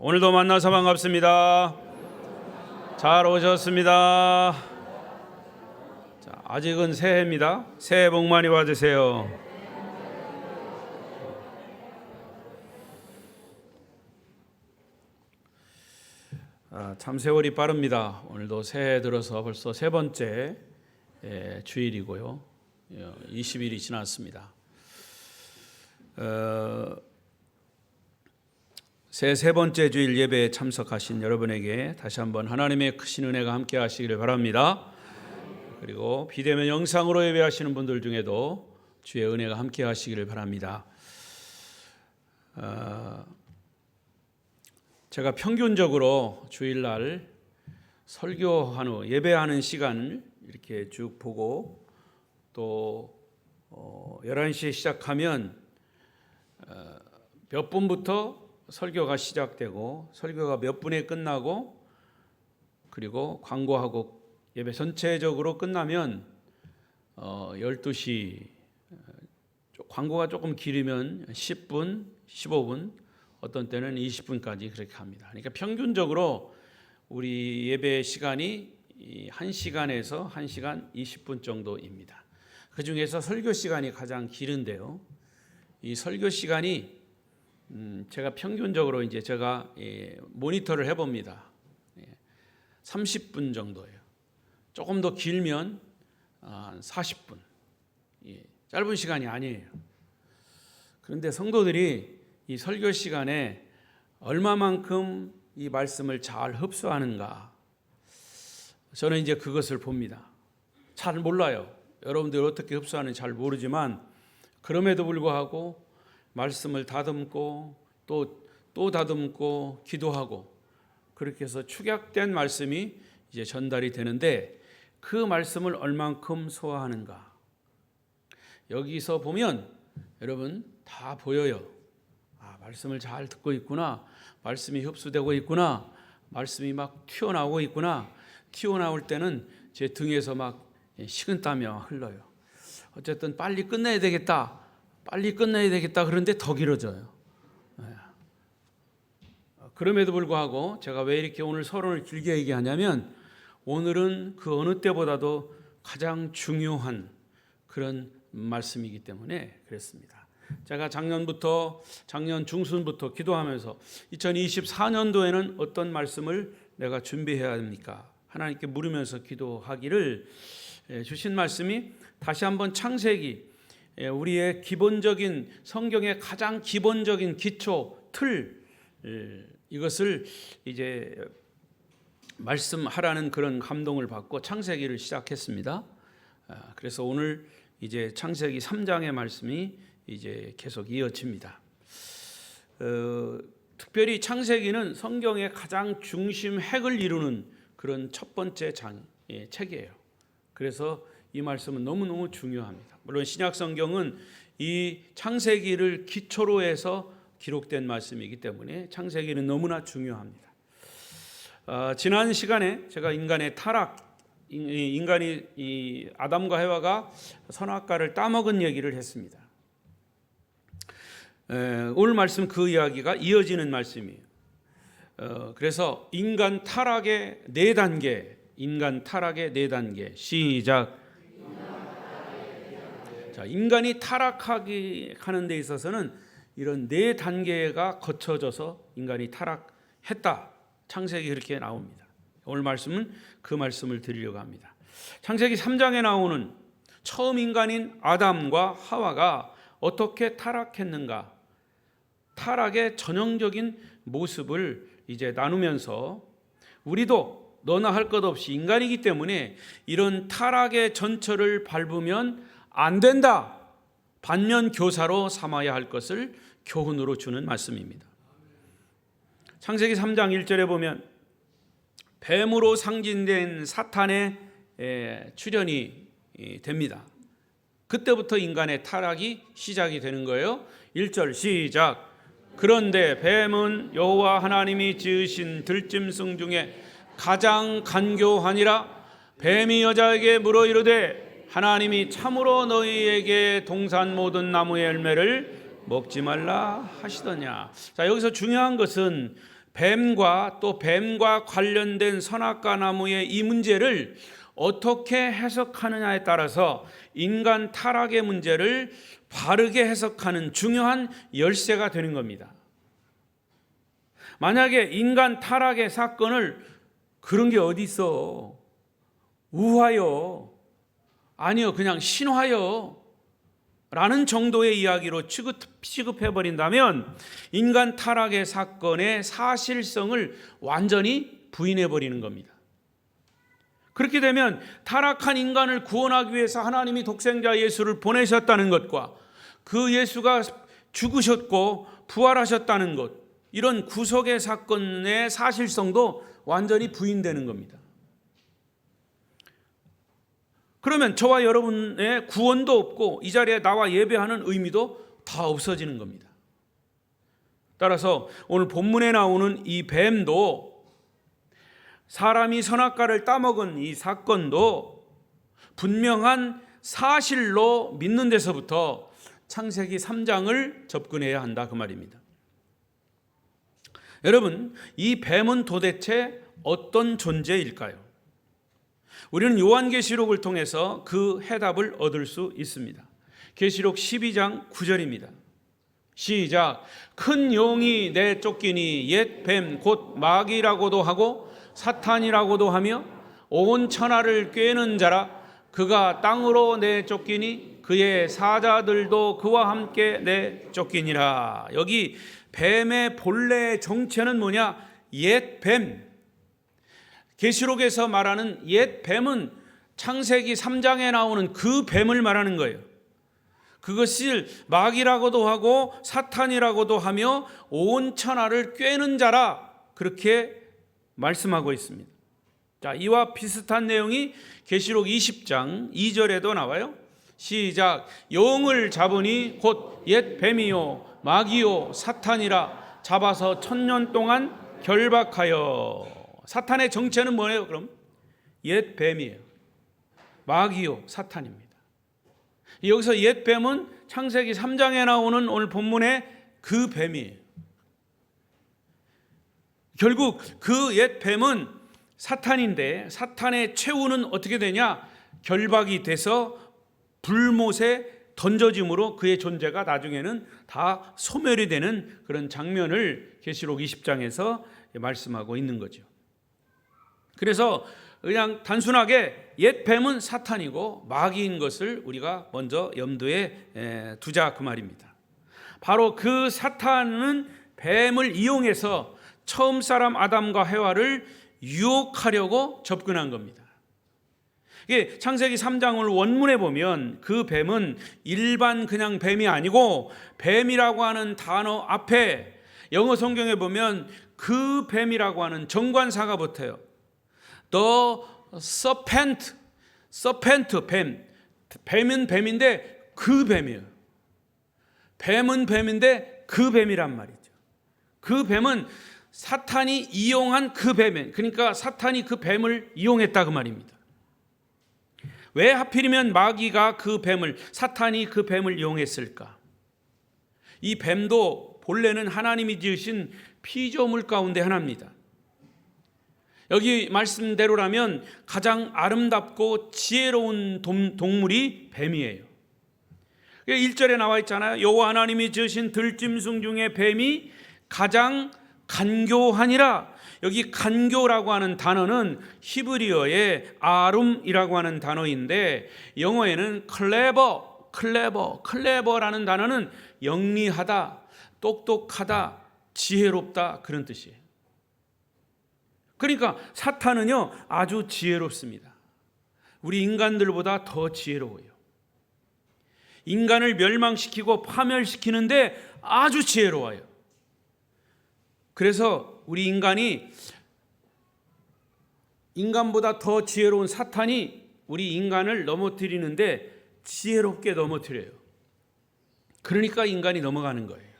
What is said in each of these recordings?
오늘도 만나서 반갑습니다. 잘 오셨습니다. 자, 아직은 새해입니다. 새해 복 많이 받으세요. 참 세월이 빠릅니다. 오늘도 새해 들어서 벌써 세 번째 주일이고요. 20일이 지났습니다. 새해 세 번째 주일 예배에 참석하신 여러분에게 다시 한번 하나님의 크신 은혜가 함께 하시기를 바랍니다. 그리고 비대면 영상으로 예배하시는 분들 중에도 주의 은혜가 함께 하시기를 바랍니다. 제가 평균적으로 주일날 설교한 후 예배하는 시간을 이렇게 쭉 보고 또 11시에 시작하면 몇 분부터 설교가 시작되고 설교가 몇 분에 끝나고 그리고 광고하고 예배 전체적으로 끝나면 12시, 광고가 조금 길으면 10분, 15분, 어떤 때는 20분까지 그렇게 합니다. 그러니까 평균적으로 우리 예배 시간이 1시간에서 1시간 20분 정도입니다. 그 중에서 설교 시간이 가장 길은데요. 이 설교 시간이 제가 평균적으로 이제 제가 모니터를 해봅니다. 30분 정도예요. 조금 더 길면 40분. 짧은 시간이 아니에요. 그런데 성도들이 이 설교 시간에 얼마만큼 이 말씀을 잘 흡수하는가? 저는 이제 그것을 봅니다. 잘 몰라요. 여러분들 어떻게 흡수하는지 잘 모르지만 그럼에도 불구하고 말씀을 다듬고 또 다듬고 기도하고 그렇게 해서 축약된 말씀이 이제 전달이 되는데 그 말씀을 얼만큼 소화하는가? 여기서 보면 여러분 다 보여요. 말씀을 잘 듣고 있구나. 말씀이 흡수되고 있구나. 말씀이 막 튀어나오고 있구나. 튀어나올 때는 제 등에서 막 식은땀이 흘러요. 어쨌든 빨리 끝내야 되겠다. 그런데 더 길어져요. 그럼에도 불구하고 제가 왜 이렇게 오늘 서론을 길게 얘기하냐면 오늘은 그 어느 때보다도 가장 중요한 그런 말씀이기 때문에 그랬습니다. 제가 작년 중순부터 기도하면서 2024년도에는 어떤 말씀을 내가 준비해야 합니까? 하나님께 물으면서 기도하기를 주신 말씀이 다시 한번 창세기 우리의 기본적인 성경의 가장 기본적인 기초 틀 이것을 이제 말씀하라는 그런 감동을 받고 창세기를 시작했습니다. 그래서 오늘 이제 창세기 3장의 말씀이 이제 계속 이어집니다. 특별히 창세기는 성경의 가장 중심 핵을 이루는 그런 첫 번째 책이에요. 그래서 이 말씀은 너무너무 중요합니다. 물론 신약 성경은 이 창세기를 기초로 해서 기록된 말씀이기 때문에 창세기는 너무나 중요합니다. 지난 시간에 제가 인간의 타락, 인간이 이 아담과 해와가 선악과를 따먹은 얘기를 했습니다. 오늘 말씀 그 이야기가 이어지는 말씀이에요. 그래서 인간 타락의 네 단계 시작. 자, 인간이 타락하게 하는 데 있어서는 이런 네 단계가 거쳐져서 인간이 타락했다. 창세기 그렇게 나옵니다. 오늘 말씀은 그 말씀을 드리려고 합니다. 창세기 3장에 나오는 처음 인간인 아담과 하와가 어떻게 타락했는가? 타락의 전형적인 모습을 이제 나누면서 우리도 너나 할 것 없이 인간이기 때문에 이런 타락의 전철을 밟으면 안 된다. 반면 교사로 삼아야 할 것을 교훈으로 주는 말씀입니다. 창세기 3장 1절에 보면 뱀으로 상징된 사탄의 출현이 됩니다. 그때부터 인간의 타락이 시작이 되는 거예요. 1절 시작. 그런데 뱀은 여호와 하나님이 지으신 들짐승 중에 가장 간교하니라. 뱀이 여자에게 물어 이르되 하나님이 참으로 너희에게 동산 모든 나무의 열매를 먹지 말라 하시더냐. 자, 여기서 중요한 것은 뱀과 또 뱀과 관련된 선악과 나무의 이 문제를 어떻게 해석하느냐에 따라서 인간 타락의 문제를 바르게 해석하는 중요한 열쇠가 되는 겁니다. 만약에 인간 타락의 사건을 그런 게 어디 있어? 우화요. 아니요, 그냥 신화요. 라는 정도의 이야기로 취급해버린다면 인간 타락의 사건의 사실성을 완전히 부인해버리는 겁니다. 그렇게 되면 타락한 인간을 구원하기 위해서 하나님이 독생자 예수를 보내셨다는 것과 그 예수가 죽으셨고 부활하셨다는 것, 이런 구속의 사건의 사실성도 완전히 부인되는 겁니다. 그러면 저와 여러분의 구원도 없고 이 자리에 나와 예배하는 의미도 다 없어지는 겁니다. 따라서 오늘 본문에 나오는 이 뱀도, 사람이 선악과를 따먹은 이 사건도 분명한 사실로 믿는 데서부터 창세기 3장을 접근해야 한다, 그 말입니다. 여러분, 이 뱀은 도대체 어떤 존재일까요? 우리는 요한계시록을 통해서 그 해답을 얻을 수 있습니다. 계시록 12장 9절입니다. 시작. 큰 용이 내쫓기니 옛 뱀 곧 마귀라고도 하고 사탄이라고도 하며 온 천하를 꿰는 자라. 그가 땅으로 내쫓기니 그의 사자들도 그와 함께 내쫓기니라. 여기 뱀의 본래 정체는 뭐냐? 옛 뱀. 계시록에서 말하는 옛 뱀은 창세기 3장에 나오는 그 뱀을 말하는 거예요. 그것을 마귀라고도 하고 사탄이라고도 하며 온 천하를 꿰는 자라, 그렇게 말씀하고 있습니다. 자, 이와 비슷한 내용이 계시록 20장 2절에도 나와요. 시작. 영을 잡으니 곧 옛 뱀이요 마귀요 사탄이라. 잡아서 1000년 동안 결박하여. 사탄의 정체는 뭐예요? 그럼 옛 뱀이에요. 마귀요 사탄입니다. 여기서 옛 뱀은 창세기 3장에 나오는 오늘 본문의 그 뱀이에요. 결국 그 옛 뱀은 사탄인데, 사탄의 최후는 어떻게 되냐? 결박이 돼서 불못에 던져짐으로 그의 존재가 나중에는 다 소멸이 되는 그런 장면을 계시록 20장에서 말씀하고 있는 거죠. 그래서 그냥 단순하게 옛 뱀은 사탄이고 마귀인 것을 우리가 먼저 염두에 두자, 그 말입니다. 바로 그 사탄은 뱀을 이용해서 처음 사람 아담과 해와를 유혹하려고 접근한 겁니다. 이게 창세기 3장을 원문에 보면 그 뱀은 일반 그냥 뱀이 아니고 뱀이라고 하는 단어 앞에 영어 성경에 보면 그 뱀이라고 하는 정관사가 붙어요. The serpent, 뱀. 뱀은 뱀인데 그 뱀이에요. 뱀은 뱀인데 그 뱀이란 말이죠. 그 뱀은 사탄이 이용한 그 뱀, 그러니까 사탄이 그 뱀을 이용했다, 그 말입니다. 왜 하필이면 마귀가 그 뱀을, 사탄이 그 뱀을 이용했을까? 이 뱀도 본래는 하나님이 지으신 피조물 가운데 하나입니다. 여기 말씀대로라면 가장 아름답고 지혜로운 동물이 뱀이에요. 1절에 나와 있잖아요. 여호와 하나님이 지으신 들짐승 중에 뱀이 가장 간교하니라. 여기 간교라고 하는 단어는 히브리어의 아룸이라고 하는 단어인데 영어에는 클레버라는 단어는 영리하다, 똑똑하다, 지혜롭다, 그런 뜻이에요. 그러니까 사탄은요 아주 지혜롭습니다. 우리 인간들보다 더 지혜로워요. 인간을 멸망시키고 파멸시키는데 아주 지혜로워요. 그래서 우리 인간보다 더 지혜로운 사탄이 우리 인간을 넘어뜨리는데 지혜롭게 넘어뜨려요. 그러니까 인간이 넘어가는 거예요.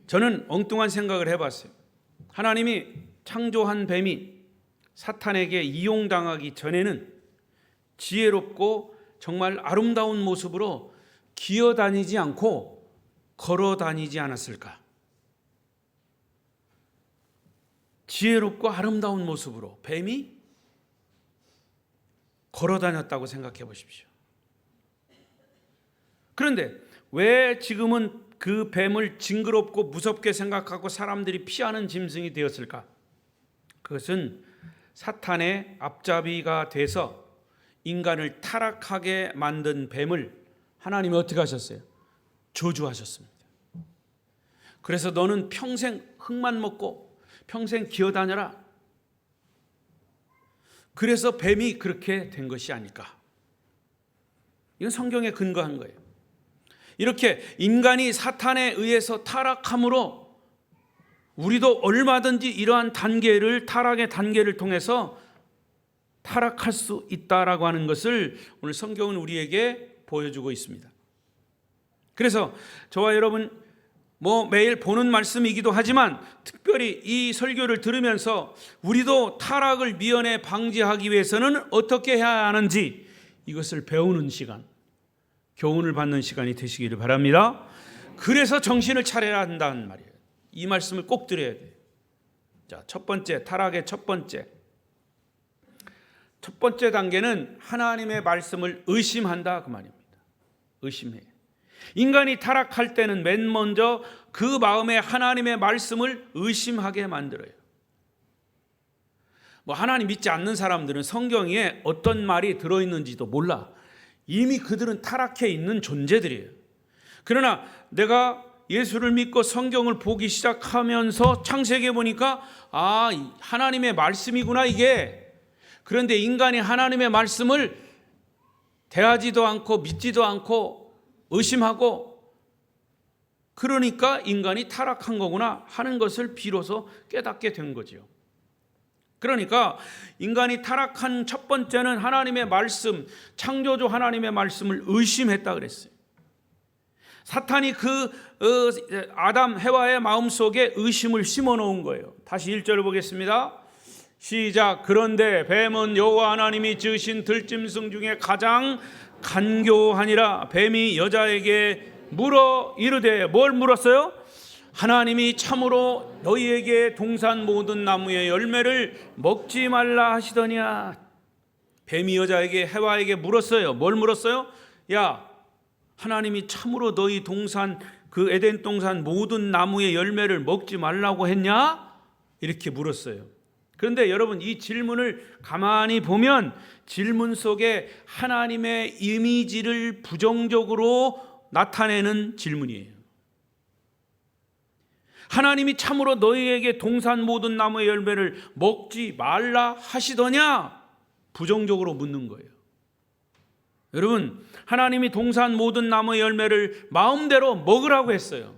저는 엉뚱한 생각을 해봤어요. 하나님이 창조한 뱀이 사탄에게 이용당하기 전에는 지혜롭고 정말 아름다운 모습으로 기어다니지 않고 걸어다니지 않았을까? 지혜롭고 아름다운 모습으로 뱀이 걸어다녔다고 생각해 보십시오. 그런데 왜 지금은 그 뱀을 징그럽고 무섭게 생각하고 사람들이 피하는 짐승이 되었을까? 그것은 사탄의 앞잡이가 돼서 인간을 타락하게 만든 뱀을 하나님이 어떻게 하셨어요? 저주하셨습니다. 그래서 너는 평생 흙만 먹고 평생 기어다녀라. 그래서 뱀이 그렇게 된 것이 아닐까? 이건 성경에 근거한 거예요. 이렇게 인간이 사탄에 의해서 타락함으로 우리도 얼마든지 이러한 타락의 단계를 통해서 타락할 수 있다라고 하는 것을 오늘 성경은 우리에게 보여주고 있습니다. 그래서 저와 여러분 매일 보는 말씀이기도 하지만 특별히 이 설교를 들으면서 우리도 타락을 미연에 방지하기 위해서는 어떻게 해야 하는지 이것을 배우는 시간, 교훈을 받는 시간이 되시기를 바랍니다. 그래서 정신을 차려야 한다는 말이에요. 이 말씀을 꼭 들어야 돼요. 자, 첫 번째, 타락의 첫 번째 단계는 하나님의 말씀을 의심한다 그 말입니다. 의심해. 인간이 타락할 때는 맨 먼저 그 마음에 하나님의 말씀을 의심하게 만들어요. 하나님 믿지 않는 사람들은 성경에 어떤 말이 들어있는지도 몰라. 이미 그들은 타락해 있는 존재들이에요. 그러나 내가 예수를 믿고 성경을 보기 시작하면서 창세기에 보니까 하나님의 말씀이구나 이게. 그런데 인간이 하나님의 말씀을 대하지도 않고 믿지도 않고 의심하고 그러니까 인간이 타락한 거구나 하는 것을 비로소 깨닫게 된 거죠. 그러니까 인간이 타락한 첫 번째는 하나님의 말씀, 창조주 하나님의 말씀을 의심했다 그랬어요. 사탄이 아담 해와의 마음속에 의심을 심어 놓은 거예요. 다시 1절을 보겠습니다. 시작. 그런데 뱀은 여호와 하나님이 지으신 들짐승 중에 가장 간교하니라. 뱀이 여자에게 물어 이르되, 뭘 물었어요? 하나님이 참으로 너희에게 동산 모든 나무의 열매를 먹지 말라 하시더냐. 뱀이 여자에게 해와에게 물었어요. 뭘 물었어요? 야, 하나님이 참으로 너희 동산 그 에덴 동산 모든 나무의 열매를 먹지 말라고 했냐? 이렇게 물었어요. 그런데 여러분 이 질문을 가만히 보면 질문 속에 하나님의 이미지를 부정적으로 나타내는 질문이에요. 하나님이 참으로 너희에게 동산 모든 나무의 열매를 먹지 말라 하시더냐? 부정적으로 묻는 거예요. 여러분, 하나님이 동산 모든 나무의 열매를 마음대로 먹으라고 했어요.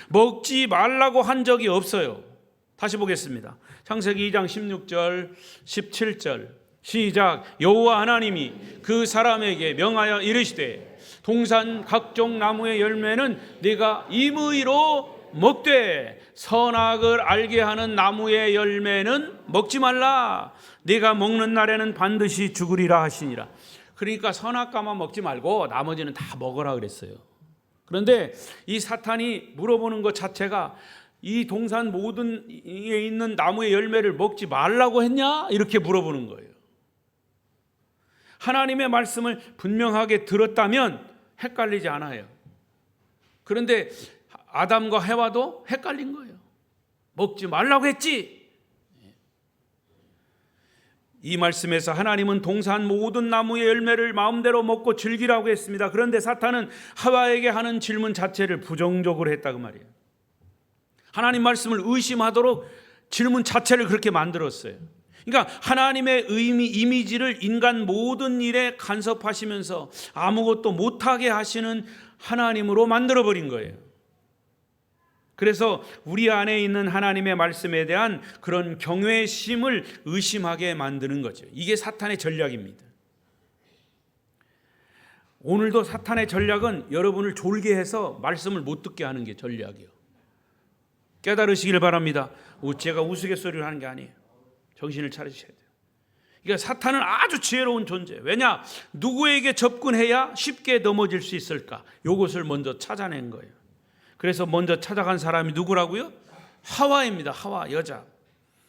먹지 말라고 한 적이 없어요. 다시 보겠습니다. 창세기 2장 16절 17절 시작. 여호와 하나님이 그 사람에게 명하여 이르시되 동산 각종 나무의 열매는 네가 임의로 먹되 선악을 알게 하는 나무의 열매는 먹지 말라. 네가 먹는 날에는 반드시 죽으리라 하시니라. 그러니까 선악과만 먹지 말고 나머지는 다 먹으라 그랬어요. 그런데 이 사탄이 물어보는 것 자체가 이 동산 모든 에 있는 나무의 열매를 먹지 말라고 했냐? 이렇게 물어보는 거예요. 하나님의 말씀을 분명하게 들었다면 헷갈리지 않아요. 그런데 아담과 해와도 헷갈린 거예요. 먹지 말라고 했지. 이 말씀에서 하나님은 동산 모든 나무의 열매를 마음대로 먹고 즐기라고 했습니다. 그런데 사탄은 하와에게 하는 질문 자체를 부정적으로 했다고 말이에요. 하나님 말씀을 의심하도록 질문 자체를 그렇게 만들었어요. 그러니까 하나님의 이미지를 인간 모든 일에 간섭하시면서 아무것도 못하게 하시는 하나님으로 만들어버린 거예요. 그래서 우리 안에 있는 하나님의 말씀에 대한 그런 경외심을 의심하게 만드는 거죠. 이게 사탄의 전략입니다. 오늘도 사탄의 전략은 여러분을 졸게 해서 말씀을 못 듣게 하는 게 전략이에요. 깨달으시길 바랍니다. 제가 우스갯소리를 하는 게 아니에요. 정신을 차리셔야 돼요. 그러니까 사탄은 아주 지혜로운 존재예요. 왜냐? 누구에게 접근해야 쉽게 넘어질 수 있을까? 이것을 먼저 찾아낸 거예요. 그래서 먼저 찾아간 사람이 누구라고요? 하와입니다. 하와, 여자.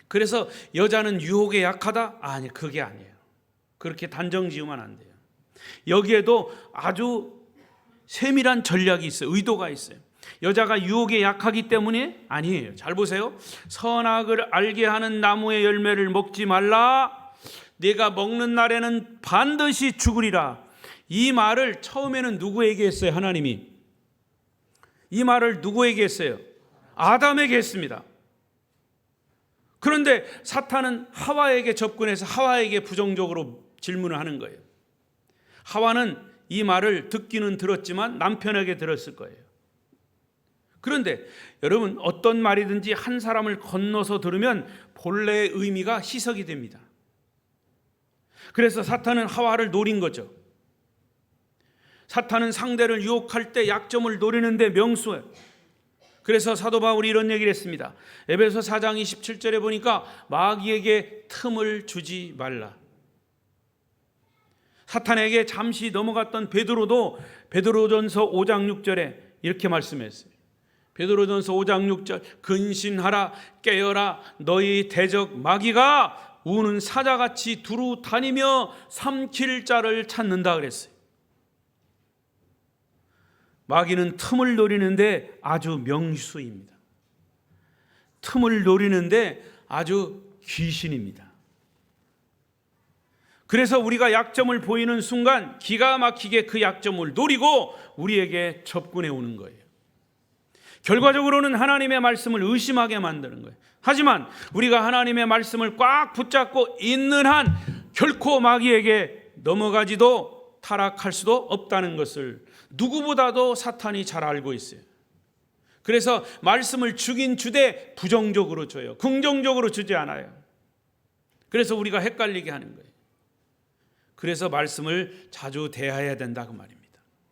그래서 여자는 유혹에 약하다? 아니, 그게 아니에요. 그렇게 단정 지으면 안 돼요. 여기에도 아주 세밀한 전략이 있어요. 의도가 있어요. 여자가 유혹에 약하기 때문에 아니에요. 잘 보세요. 선악을 알게 하는 나무의 열매를 먹지 말라. 네가 먹는 날에는 반드시 죽으리라. 이 말을 처음에는 누구에게 했어요? 하나님이. 이 말을 누구에게 했어요? 아담에게 했습니다. 그런데 사탄은 하와에게 접근해서 하와에게 부정적으로 질문을 하는 거예요. 하와는 이 말을 듣기는 들었지만 남편에게 들었을 거예요. 그런데 여러분, 어떤 말이든지 한 사람을 건너서 들으면 본래의 의미가 희석이 됩니다. 그래서 사탄은 하와를 노린 거죠. 사탄은 상대를 유혹할 때 약점을 노리는데 명수예요. 그래서 사도 바울이 이런 얘기를 했습니다. 에베소 4장 27절에 보니까 마귀에게 틈을 주지 말라. 사탄에게 잠시 넘어갔던 베드로도 베드로전서 5장 6절에 이렇게 말씀했어요. 베드로전서 5장 6절, 근신하라, 깨어라, 너희 대적 마귀가 우는 사자같이 두루 다니며 삼킬 자를 찾는다 그랬어요. 마귀는 틈을 노리는데 아주 명수입니다. 틈을 노리는데 아주 귀신입니다. 그래서 우리가 약점을 보이는 순간 기가 막히게 그 약점을 노리고 우리에게 접근해 오는 거예요. 결과적으로는 하나님의 말씀을 의심하게 만드는 거예요. 하지만 우리가 하나님의 말씀을 꽉 붙잡고 있는 한 결코 마귀에게 넘어가지도 타락할 수도 없다는 것을 누구보다도 사탄이 잘 알고 있어요. 그래서 말씀을 주긴 주되 부정적으로 줘요. 긍정적으로 주지 않아요. 그래서 우리가 헷갈리게 하는 거예요. 그래서 말씀을 자주 대해야 된다 그 말입니다.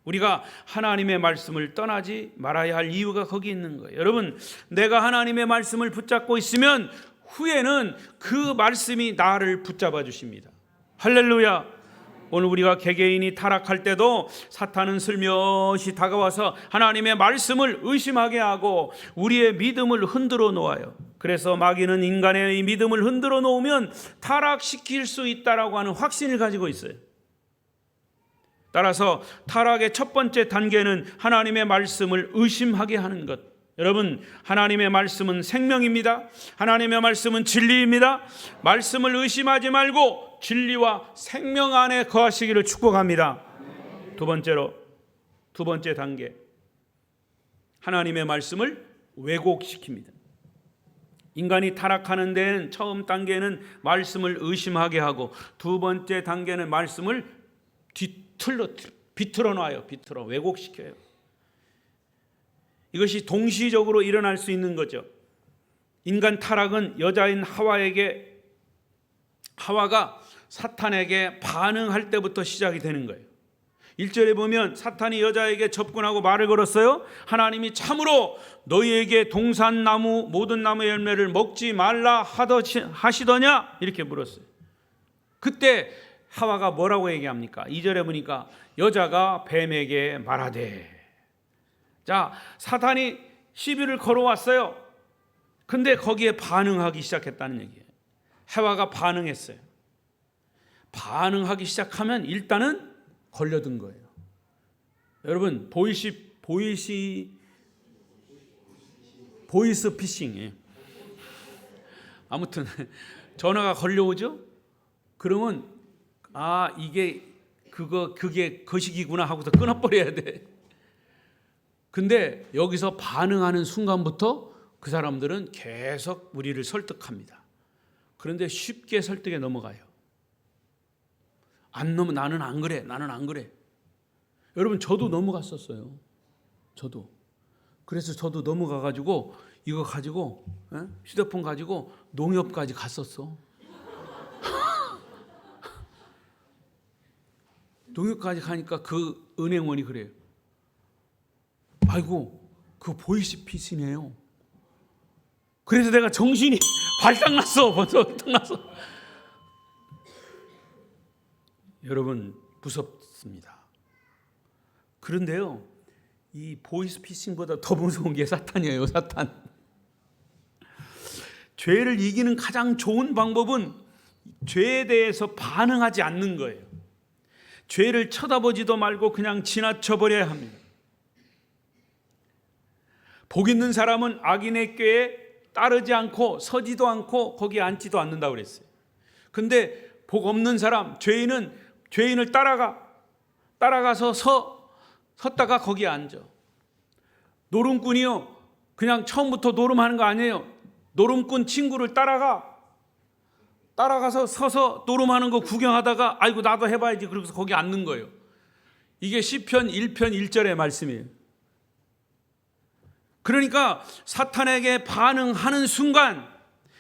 우리가 하나님의 말씀을 떠나지 말아야 할 이유가 거기 있는 거예요. 여러분, 내가 하나님의 말씀을 붙잡고 있으면 후에는 그 말씀이 나를 붙잡아 주십니다. 할렐루야. 오늘 우리가 개개인이 타락할 때도 사탄은 슬며시 다가와서 하나님의 말씀을 의심하게 하고 우리의 믿음을 흔들어 놓아요. 그래서 마귀는 인간의 믿음을 흔들어 놓으면 타락시킬 수 있다라고 하는 확신을 가지고 있어요. 따라서 타락의 첫 번째 단계는 하나님의 말씀을 의심하게 하는 것. 여러분, 하나님의 말씀은 생명입니다. 하나님의 말씀은 진리입니다. 말씀을 의심하지 말고 진리와 생명 안에 거하시기를 축복합니다. 두 번째 단계, 하나님의 말씀을 왜곡시킵니다. 인간이 타락하는 데는 처음 단계는 말씀을 의심하게 하고 두 번째 단계는 말씀을 비틀어 놔요. 왜곡시켜요. 이것이 동시적으로 일어날 수 있는 거죠. 인간 타락은 여자인 하와가 사탄에게 반응할 때부터 시작이 되는 거예요. 1절에 보면 사탄이 여자에게 접근하고 말을 걸었어요. 하나님이 참으로 너희에게 동산나무 모든 나무 열매를 먹지 말라 하시더냐? 이렇게 물었어요. 그때 하와가 뭐라고 얘기합니까? 2절에 보니까 여자가 뱀에게 말하되. 자, 사탄이 시비를 걸어왔어요. 근데 거기에 반응하기 시작했다는 얘기예요. 하와가 반응했어요. 반응하기 시작하면 일단은 걸려든 거예요. 여러분, 보이스 피싱. 아무튼 전화가 걸려오죠. 그러면 이게 그게 거시기구나 하고서 끊어버려야 돼. 근데 여기서 반응하는 순간부터 그 사람들은 계속 우리를 설득합니다. 그런데 쉽게 설득에 넘어가요. 나는 안 그래. 여러분, 저도 넘어갔었어요. 그래서 저도 넘어가가지고 이거 가지고 휴대폰 가지고 농협까지 갔었어. 농협까지 가니까 그 은행원이 그래요. 아이고, 그 보이스피싱이에요. 그래서 내가 정신이 발딱 났어. 여러분, 무섭습니다. 그런데요, 이 보이스피싱보다 더 무서운 게 사탄이에요. 사탄. 죄를 이기는 가장 좋은 방법은 죄에 대해서 반응하지 않는 거예요. 죄를 쳐다보지도 말고 그냥 지나쳐버려야 합니다. 복 있는 사람은 악인의 꾀에 따르지 않고 서지도 않고 거기에 앉지도 않는다고 그랬어요. 근데 복 없는 사람, 죄인을 따라가서 섰다가 거기에 앉아. 노름꾼이요, 그냥 처음부터 노름하는 거 아니에요. 노름꾼 친구를 따라가서 서서 노름하는 거 구경하다가 아이고 나도 해봐야지, 그러고서 거기 앉는 거예요. 이게 시편 1편 1절의 말씀이에요. 그러니까 사탄에게 반응하는 순간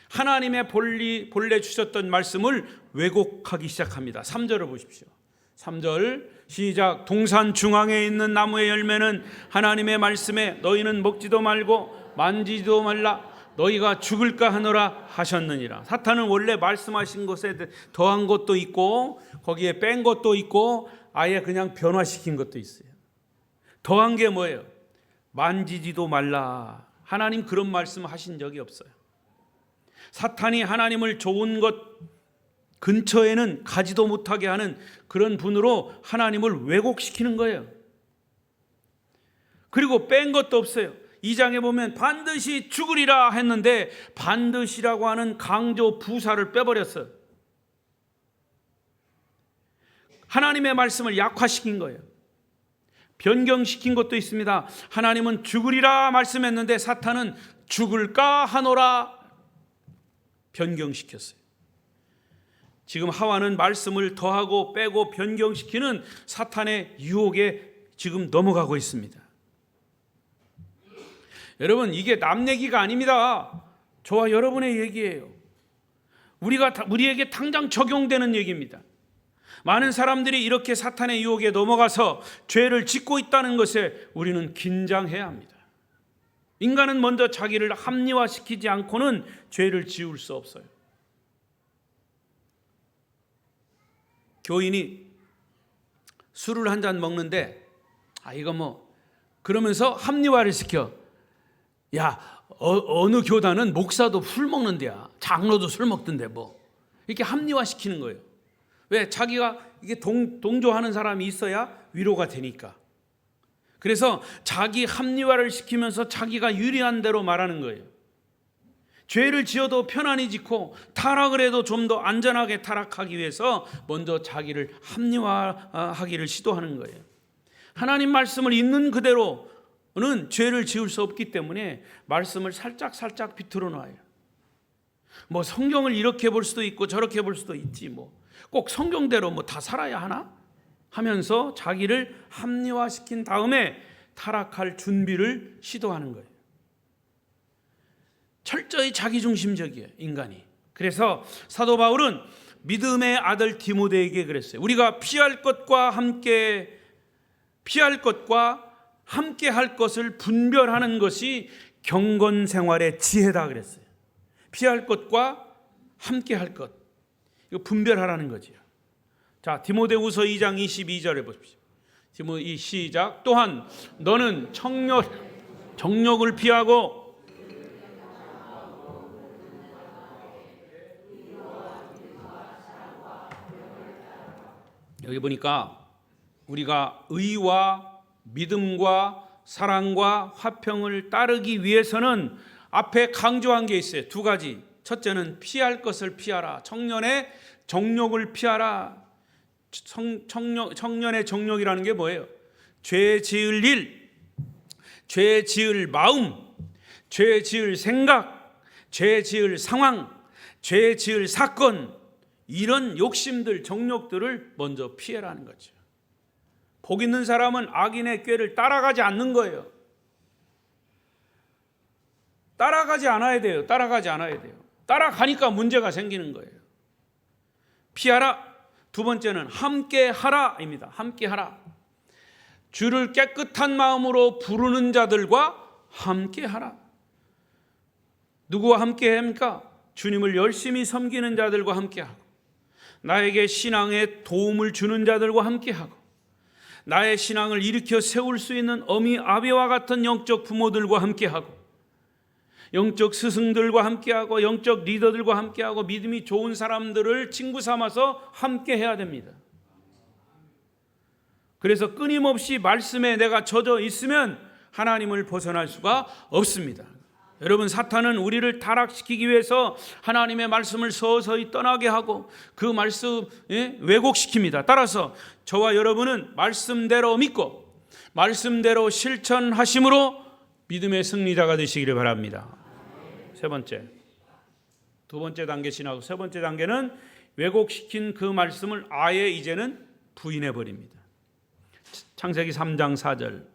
하나님의 본래 주셨던 말씀을 왜곡하기 시작합니다. 3절을 보십시오. 3절 시작. 동산 중앙에 있는 나무의 열매는 하나님의 말씀에 너희는 먹지도 말고 만지지도 말라 너희가 죽을까 하노라 하셨느니라. 사탄은 원래 말씀하신 것에 더한 것도 있고 거기에 뺀 것도 있고 아예 그냥 변화시킨 것도 있어요. 더한 게 뭐예요? 만지지도 말라. 하나님 그런 말씀 하신 적이 없어요. 사탄이 하나님을 좋은 것 근처에는 가지도 못하게 하는 그런 분으로 하나님을 왜곡시키는 거예요. 그리고 뺀 것도 없어요. 2장에 보면 반드시 죽으리라 했는데 반드시라고 하는 강조 부사를 빼버렸어요. 하나님의 말씀을 약화시킨 거예요. 변경시킨 것도 있습니다. 하나님은 죽으리라 말씀했는데 사탄은 죽을까 하노라 변경시켰어요. 지금 하와는 말씀을 더하고 빼고 변경시키는 사탄의 유혹에 지금 넘어가고 있습니다. 여러분, 이게 남 얘기가 아닙니다. 저와 여러분의 얘기예요. 우리에게 당장 적용되는 얘기입니다. 많은 사람들이 이렇게 사탄의 유혹에 넘어가서 죄를 짓고 있다는 것에 우리는 긴장해야 합니다. 인간은 먼저 자기를 합리화시키지 않고는 죄를 지울 수 없어요. 교인이 술을 한 잔 먹는데 그러면서 합리화를 시켜. 야, 어느 교단은 목사도 술 먹는 데야. 장로도 술 먹던데 뭐. 이렇게 합리화시키는 거예요. 왜? 자기가 이게 동조하는 사람이 있어야 위로가 되니까. 그래서 자기 합리화를 시키면서 자기가 유리한 대로 말하는 거예요. 죄를 지어도 편안히 짓고 타락을 해도 좀 더 안전하게 타락하기 위해서 먼저 자기를 합리화하기를 시도하는 거예요. 하나님 말씀을 있는 그대로는 죄를 지을 수 없기 때문에 말씀을 살짝 비틀어 놔요. 뭐 성경을 이렇게 볼 수도 있고 저렇게 볼 수도 있지 꼭 성경대로 다 살아야 하나? 하면서 자기를 합리화시킨 다음에 타락할 준비를 시도하는 거예요. 철저히 자기중심적이에요, 인간이. 그래서 사도 바울은 믿음의 아들 디모데에게 그랬어요. 우리가 피할 것과 함께 할 것을 분별하는 것이 경건 생활의 지혜다 그랬어요. 피할 것과 함께 할 것, 이거 분별하라는 거지요. 자, 디모데후서 2장 22절에 보십시오. 디모데 시작. 또한 너는 정욕을 피하고 여기 보니까 우리가 의와 믿음과 사랑과 화평을 따르기 위해서는 앞에 강조한 게 있어요. 두 가지. 첫째는 피할 것을 피하라. 청년의 정욕을 피하라. 청년의 정욕이라는 게 뭐예요? 죄 지을 일, 죄 지을 마음, 죄 지을 생각, 죄 지을 상황, 죄 지을 사건, 이런 욕심들, 정욕들을 먼저 피해라는 거죠. 복 있는 사람은 악인의 꾀를 따라가지 않는 거예요. 따라가지 않아야 돼요. 따라가니까 문제가 생기는 거예요. 피하라. 두 번째는 함께 하라입니다. 함께 하라. 주를 깨끗한 마음으로 부르는 자들과 함께 하라. 누구와 함께 합니까? 주님을 열심히 섬기는 자들과 함께 하고, 나에게 신앙에 도움을 주는 자들과 함께 하고, 나의 신앙을 일으켜 세울 수 있는 어미 아비와 같은 영적 부모들과 함께 하고, 영적 스승들과 함께하고 영적 리더들과 함께하고 믿음이 좋은 사람들을 친구 삼아서 함께 해야 됩니다. 그래서 끊임없이 말씀에 내가 젖어 있으면 하나님을 벗어날 수가 없습니다. 여러분, 사탄은 우리를 타락시키기 위해서 하나님의 말씀을 서서히 떠나게 하고 그 말씀 왜곡시킵니다. 따라서 저와 여러분은 말씀대로 믿고 말씀대로 실천하심으로 믿음의 승리자가 되시기를 바랍니다. 세 번째, 두 번째 단계 지나고 세 번째 단계는 왜곡시킨 그 말씀을 아예 이제는 부인해 버립니다. 창세기 3장 4절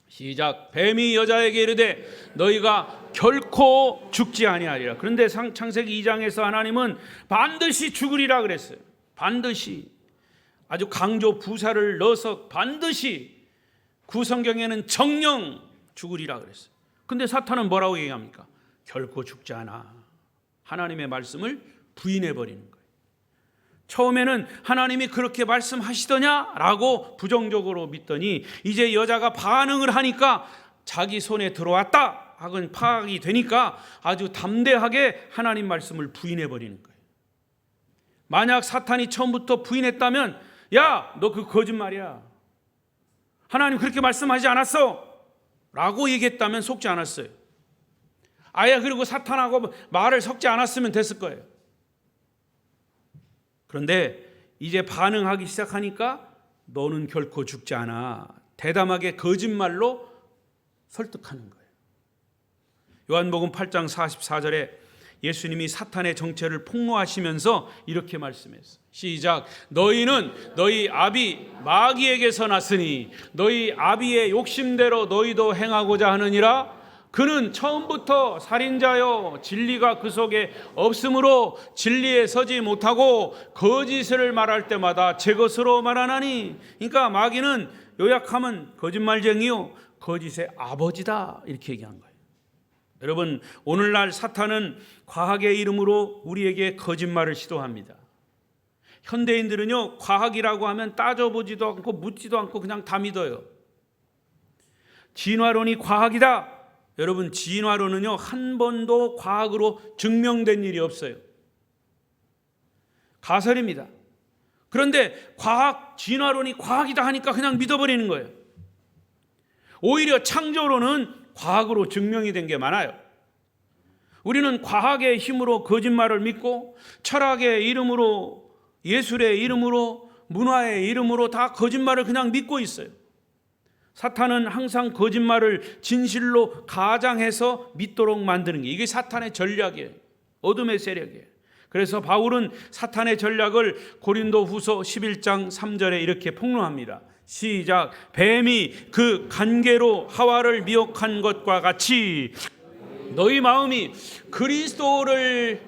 시작. 뱀이 여자에게 이르되 너희가 결코 죽지 아니하리라. 그런데 창세기 2장에서 하나님은 반드시 죽으리라 그랬어요. 반드시, 아주 강조 부사를 넣어서 반드시, 구성경에는 정령 죽으리라 그랬어요. 근데 사탄은 뭐라고 얘기합니까? 결코 죽지 않아. 하나님의 말씀을 부인해 버리는 거예요. 처음에는 하나님이 그렇게 말씀하시더냐라고 부정적으로 믿더니 이제 여자가 반응을 하니까 자기 손에 들어왔다 하고는 파악이 되니까 아주 담대하게 하나님 말씀을 부인해 버리는 거예요. 만약 사탄이 처음부터 부인했다면 야, 너 그 거짓말이야. 하나님 그렇게 말씀하지 않았어 라고 얘기했다면 속지 않았어요. 아예 그리고 사탄하고 말을 섞지 않았으면 됐을 거예요. 그런데 이제 반응하기 시작하니까 너는 결코 죽지 않아. 대담하게 거짓말로 설득하는 거예요. 요한복음 8장 44절에 예수님이 사탄의 정체를 폭로하시면서 이렇게 말씀했어요. 시작. 너희는 너희 아비 마귀에게서 났으니 너희 아비의 욕심대로 너희도 행하고자 하느니라. 그는 처음부터 살인자요 진리가 그 속에 없으므로 진리에 서지 못하고 거짓을 말할 때마다 제 것으로 말하나니. 그러니까 마귀는 요약하면 거짓말쟁이요 거짓의 아버지다 이렇게 얘기한 거예요. 여러분, 오늘날 사탄은 과학의 이름으로 우리에게 거짓말을 시도합니다. 현대인들은요, 과학이라고 하면 따져보지도 않고 묻지도 않고 그냥 다 믿어요. 진화론이 과학이다. 여러분, 진화론은요 한 번도 과학으로 증명된 일이 없어요. 가설입니다. 그런데 진화론이 과학이다 하니까 그냥 믿어버리는 거예요. 오히려 창조론은 과학으로 증명이 된 게 많아요. 우리는 과학의 힘으로 거짓말을 믿고 철학의 이름으로, 예술의 이름으로, 문화의 이름으로 다 거짓말을 그냥 믿고 있어요. 사탄은 항상 거짓말을 진실로 가장해서 믿도록 만드는 게 이게 사탄의 전략이에요. 어둠의 세력이에요. 그래서 바울은 사탄의 전략을 고린도후서 11장 3절에 이렇게 폭로합니다. 시작. 뱀이 그 간계로 하와를 미혹한 것과 같이 너희 마음이 그리스도를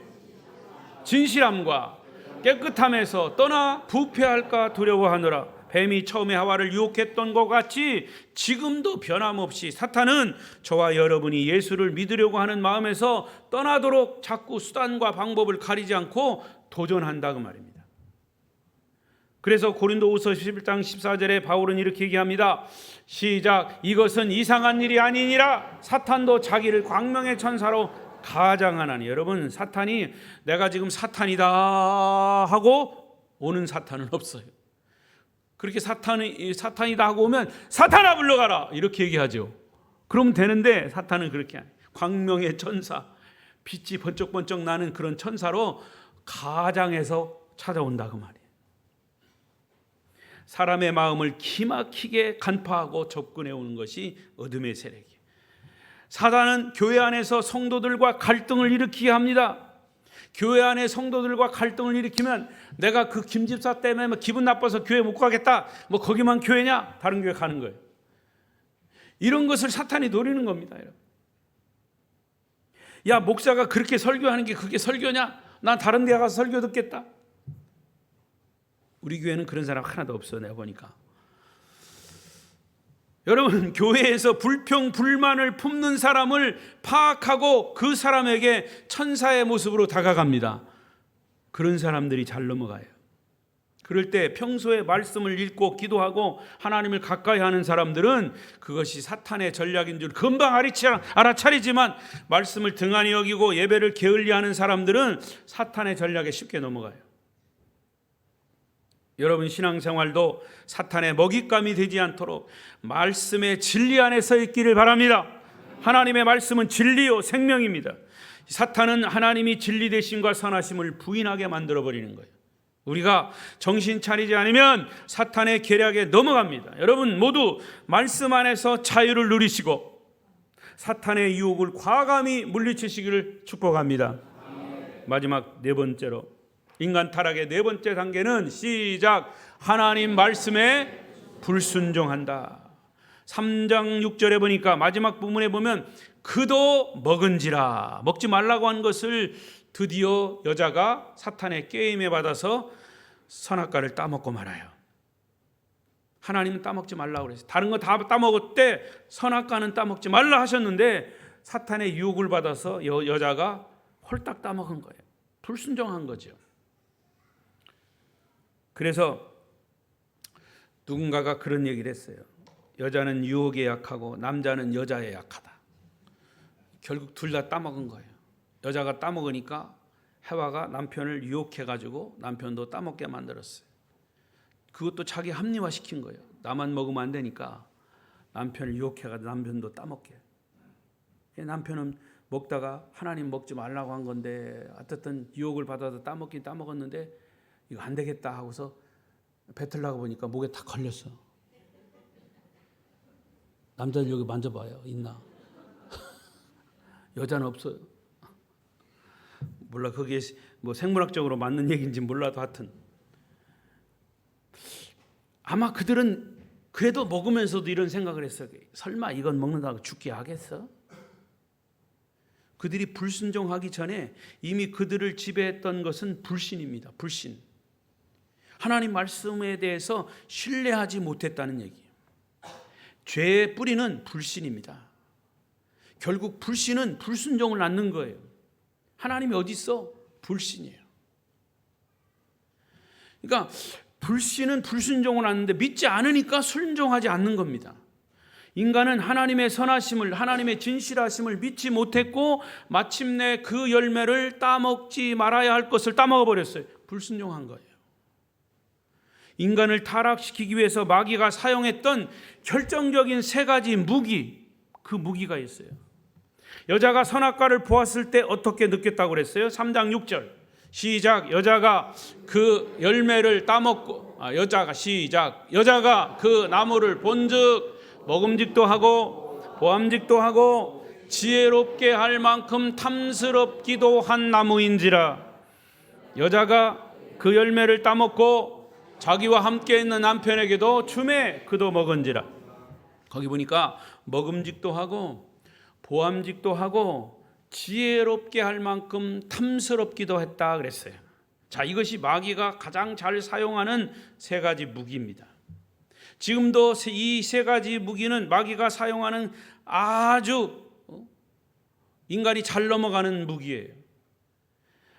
진실함과 깨끗함에서 떠나 부패할까 두려워하느라. 뱀이 처음에 하와를 유혹했던 것 같이 지금도 변함없이 사탄은 저와 여러분이 예수를 믿으려고 하는 마음에서 떠나도록 자꾸 수단과 방법을 가리지 않고 도전한다 그 말입니다. 그래서 고린도후서 11장 14절에 바울은 이렇게 얘기합니다. 시작. 이것은 이상한 일이 아니니라. 사탄도 자기를 광명의 천사로 가장하나니. 여러분, 사탄이 내가 지금 사탄이다 하고 오는 사탄은 없어요. 그렇게 사탄이다 하고 오면 사탄아 불러가라 이렇게 얘기하죠. 그러면 되는데 사탄은 그렇게 안 해요. 광명의 천사, 빛이 번쩍번쩍 나는 그런 천사로 가장해서 찾아온다 그 말이에요. 사람의 마음을 기막히게 간파하고 접근해 오는 것이 어둠의 세력이에요. 사단은 교회 안에서 성도들과 갈등을 일으키게 합니다. 교회 안에 성도들과 갈등을 일으키면 내가 그 김집사 때문에 기분 나빠서 교회 못 가겠다. 거기만 교회냐? 다른 교회 가는 거예요. 이런 것을 사탄이 노리는 겁니다. 여러분. 야, 목사가 그렇게 설교하는 게 그게 설교냐? 난 다른 데 가서 설교 듣겠다. 우리 교회는 그런 사람 하나도 없어 내가 보니까. 여러분, 교회에서 불평 불만을 품는 사람을 파악하고 그 사람에게 천사의 모습으로 다가갑니다. 그런 사람들이 잘 넘어가요. 그럴 때 평소에 말씀을 읽고 기도하고 하나님을 가까이 하는 사람들은 그것이 사탄의 전략인 줄 금방 알아차리지만, 말씀을 등한히 여기고 예배를 게을리하는 사람들은 사탄의 전략에 쉽게 넘어가요. 여러분 신앙생활도 사탄의 먹잇감이 되지 않도록 말씀의 진리 안에 서 있기를 바랍니다. 하나님의 말씀은 진리요 생명입니다. 사탄은 하나님이 진리 되심과 선하심을 부인하게 만들어버리는 거예요. 우리가 정신 차리지 않으면 사탄의 계략에 넘어갑니다. 여러분 모두 말씀 안에서 자유를 누리시고 사탄의 유혹을 과감히 물리치시기를 축복합니다. 마지막 네 번째로, 인간 타락의 네 번째 단계는 시작, 하나님 말씀에 불순종한다. 3장 6절에 보니까 마지막 부분에 보면 그도 먹은지라, 먹지 말라고 한 것을 드디어 여자가 사탄의 게임에 받아서 선악과를 따먹고 말아요. 하나님은 따먹지 말라고 그랬어요. 다른 거 다 따먹었대. 선악과는 따먹지 말라 하셨는데 사탄의 유혹을 받아서 여자가 홀딱 따먹은 거예요. 불순종한 거죠. 그래서 누군가가 그런 얘기를 했어요. 여자는 유혹에 약하고 남자는 여자에 약하다. 결국 둘 다 따먹은 거예요. 여자가 따먹으니까 해와가 남편을 유혹해가지고 남편도 따먹게 만들었어요. 그것도 자기 합리화시킨 거예요. 나만 먹으면 안 되니까 남편을 유혹해가지고 남편도 따먹게. 남편은 먹다가 하나님 먹지 말라고 한 건데 어쨌든 유혹을 받아서 따먹긴 따먹었는데 이거 안 되겠다 하고서 뱉으려고 보니까 목에 탁 걸렸어. 남자들 여기 만져봐요. 있나? 여자는 없어요. 몰라 그게 뭐 생물학적으로 맞는 얘기인지 몰라도 하여튼 아마 그들은 그래도 먹으면서도 이런 생각을 했어요. 설마 이건 먹는다고 죽게 하겠어? 그들이 불순종하기 전에 이미 그들을 지배했던 것은 불신입니다. 불신. 하나님 말씀에 대해서 신뢰하지 못했다는 얘기예요. 죄의 뿌리는 불신입니다. 결국 불신은 불순종을 낳는 거예요. 하나님이 어디 있어? 불신이에요. 그러니까 불신은 불순종을 낳는데 믿지 않으니까 순종하지 않는 겁니다. 인간은 하나님의 선하심을, 하나님의 진실하심을 믿지 못했고 마침내 그 열매를 따먹지 말아야 할 것을 따먹어 버렸어요. 불순종한 거예요. 인간을 타락시키기 위해서 마귀가 사용했던 결정적인 세 가지 무기, 그 무기가 있어요. 여자가 선악과를 보았을 때 어떻게 느꼈다고 그랬어요? 3장 6절 시작. 여자가 그 열매를 따먹고 여자가 그 나무를 본즉 먹음직도 하고 보암직도 하고 지혜롭게 할 만큼 탐스럽기도 한 나무인지라. 여자가 그 열매를 따먹고 자기와 함께 있는 남편에게도 주매 그도 먹은지라. 거기 보니까 먹음직도 하고 보암직도 하고 지혜롭게 할 만큼 탐스럽기도 했다 그랬어요. 자, 이것이 마귀가 가장 잘 사용하는 세 가지 무기입니다. 지금도 이 세 가지 무기는 마귀가 사용하는 아주 인간이 잘 넘어가는 무기예요.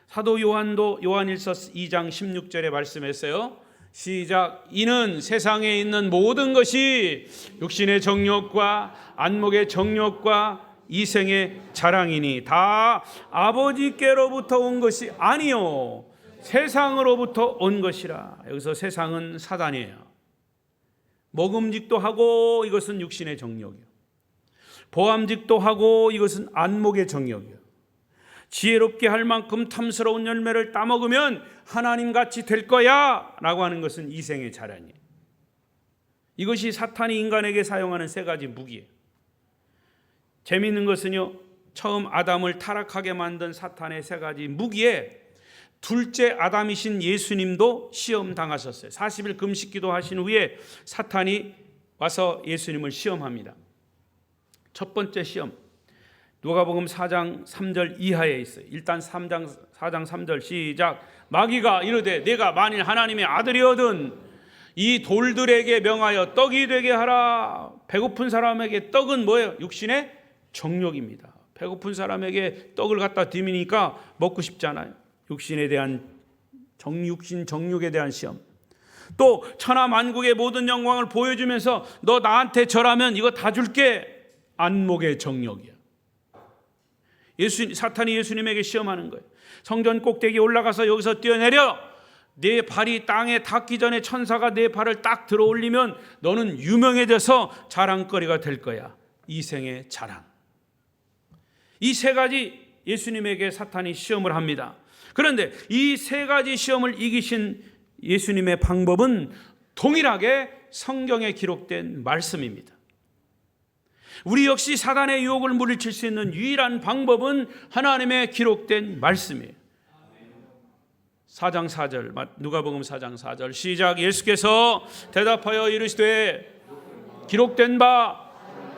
사도 요한도 요한일서 2장 16절에 말씀했어요. 시작. 이는 세상에 있는 모든 것이 육신의 정욕과 안목의 정욕과 이생의 자랑이니 다 아버지께로부터 온 것이 아니요 세상으로부터 온 것이라. 여기서 세상은 사단이에요. 먹음직도 하고 이것은 육신의 정욕이요, 보암직도 하고 이것은 안목의 정욕이요, 지혜롭게 할 만큼 탐스러운 열매를 따먹으면 하나님같이 될 거야 라고 하는 것은 이생의 자랑이에요. 이것이 사탄이 인간에게 사용하는 세 가지 무기예요. 재미있는 것은요, 처음 아담을 타락하게 만든 사탄의 세 가지 무기에 둘째 아담이신 예수님도 시험 당하셨어요. 40일 금식기도 하신 후에 사탄이 와서 예수님을 시험합니다. 첫 번째 시험, 누가복음 4장 3절 이하에 있어요. 일단 4장 3절 시작. 마귀가 이르되 내가 만일 하나님의 아들이거든 이 돌들에게 명하여 떡이 되게 하라. 배고픈 사람에게 떡은 뭐예요? 육신의 정욕입니다. 배고픈 사람에게 떡을 갖다 디미니까 먹고 싶잖아요. 육신에 대한 정욕에 대한 시험. 또 천하 만국의 모든 영광을 보여주면서 너 나한테 절하면 이거 다 줄게. 안목의 정력이야. 사탄이 예수님에게 시험하는 거예요. 성전 꼭대기에 올라가서 여기서 뛰어내려. 내 발이 땅에 닿기 전에 천사가 내 발을 딱 들어 올리면 너는 유명해져서 자랑거리가 될 거야. 이 생의 자랑. 이 세 가지 예수님에게 사탄이 시험을 합니다. 그런데 이 세 가지 시험을 이기신 예수님의 방법은 동일하게 성경에 기록된 말씀입니다. 우리 역시 사단의 유혹을 물리칠 수 있는 유일한 방법은 하나님의 기록된 말씀이에요. 4장 4절, 누가복음 4장 4절 시작. 예수께서 대답하여 이르시되 기록된 바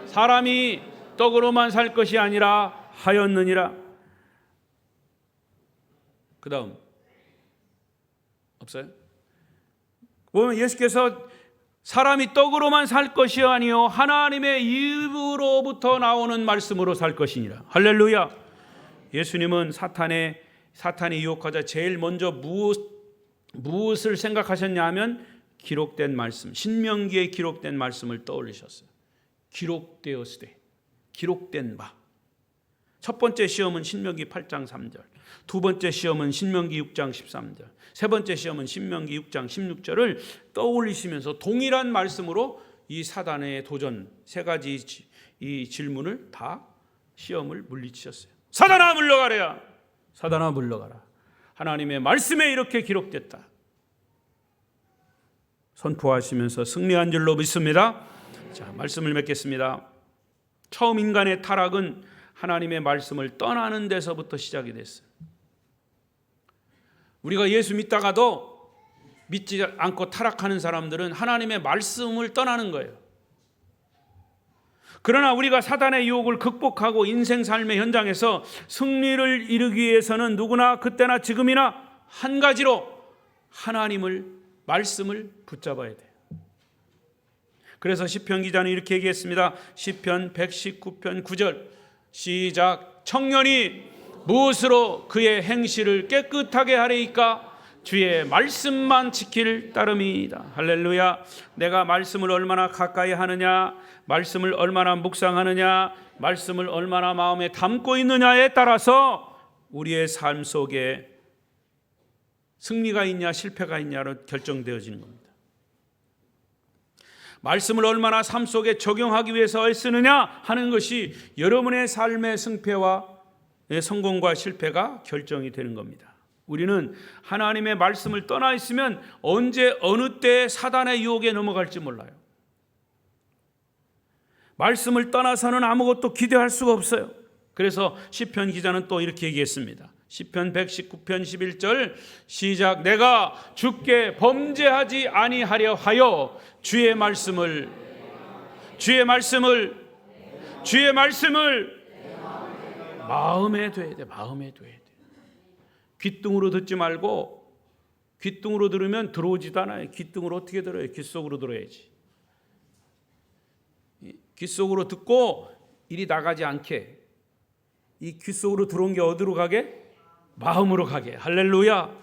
사람이 떡으로만 살 것이 아니라 하였느니라. 그 다음 없어요? 보면 예수께서 사람이 떡으로만 살 것이 아니요 하나님의 입으로부터 나오는 말씀으로 살 것이니라. 할렐루야. 예수님은 사탄이 유혹하자 제일 먼저 무엇을 생각하셨냐 하면 기록된 말씀, 신명기에 기록된 말씀을 떠올리셨어요. 기록되었으되, 기록된 바. 첫 번째 시험은 신명기 8장 3절, 두 번째 시험은 신명기 6장 13절, 세 번째 시험은 신명기 6장 16절을 떠올리시면서 동일한 말씀으로 이 사단의 도전 세 가지 이 질문을 다 시험을 물리치셨어요. 사단아 물러가래야. 사단아 물러가라. 하나님의 말씀에 이렇게 기록됐다. 선포하시면서 승리한 줄로 믿습니다. 자, 말씀을 맺겠습니다. 처음 인간의 타락은 하나님의 말씀을 떠나는 데서부터 시작이 됐어요. 우리가 예수 믿다가도 믿지 않고 타락하는 사람들은 하나님의 말씀을 떠나는 거예요. 그러나 우리가 사단의 유혹을 극복하고 인생 삶의 현장에서 승리를 이루기 위해서는 누구나 그때나 지금이나 한 가지로 하나님을 말씀을 붙잡아야 돼요. 그래서 시편 기자는 이렇게 얘기했습니다. 시편 119편 9절 시작. 청년이 무엇으로 그의 행실을 깨끗하게 하리이까? 주의 말씀만 지킬 따름이다. 할렐루야. 내가 말씀을 얼마나 가까이 하느냐, 말씀을 얼마나 묵상하느냐, 말씀을 얼마나 마음에 담고 있느냐에 따라서 우리의 삶 속에 승리가 있냐 실패가 있냐로 결정되어지는 겁니다. 말씀을 얼마나 삶 속에 적용하기 위해서 애쓰느냐 하는 것이 여러분의 삶의 승패와 성공과 실패가 결정이 되는 겁니다. 우리는 하나님의 말씀을 떠나 있으면 언제 어느 때 사단의 유혹에 넘어갈지 몰라요. 말씀을 떠나서는 아무것도 기대할 수가 없어요. 그래서 시편 기자는 또 이렇게 얘기했습니다. 시편 119편 11절 시작. 내가 주께 범죄하지 아니하려 하여 주의 말씀을 마음에 둬야 돼. 마음에 둬야 돼. 귓등으로 듣지 말고, 귓등으로 들으면 들어오지도 않아요. 귓등으로 어떻게 들어요? 귓속으로 들어야지. 귓속으로 듣고 이리 나가지 않게, 이 귓속으로 들어온 게 어디로 가게? 마음으로 가게. 할렐루야.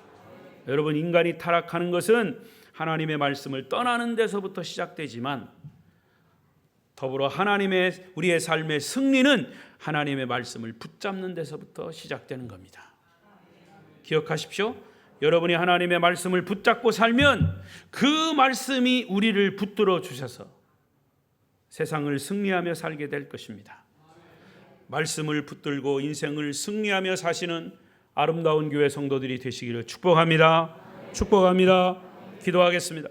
여러분, 인간이 타락하는 것은 하나님의 말씀을 떠나는 데서부터 시작되지만 더불어 우리의 삶의 승리는 하나님의 말씀을 붙잡는 데서부터 시작되는 겁니다. 기억하십시오. 여러분이 하나님의 말씀을 붙잡고 살면 그 말씀이 우리를 붙들어 주셔서 세상을 승리하며 살게 될 것입니다. 말씀을 붙들고 인생을 승리하며 사시는 아름다운 교회 성도들이 되시기를 축복합니다. 축복합니다. 기도하겠습니다.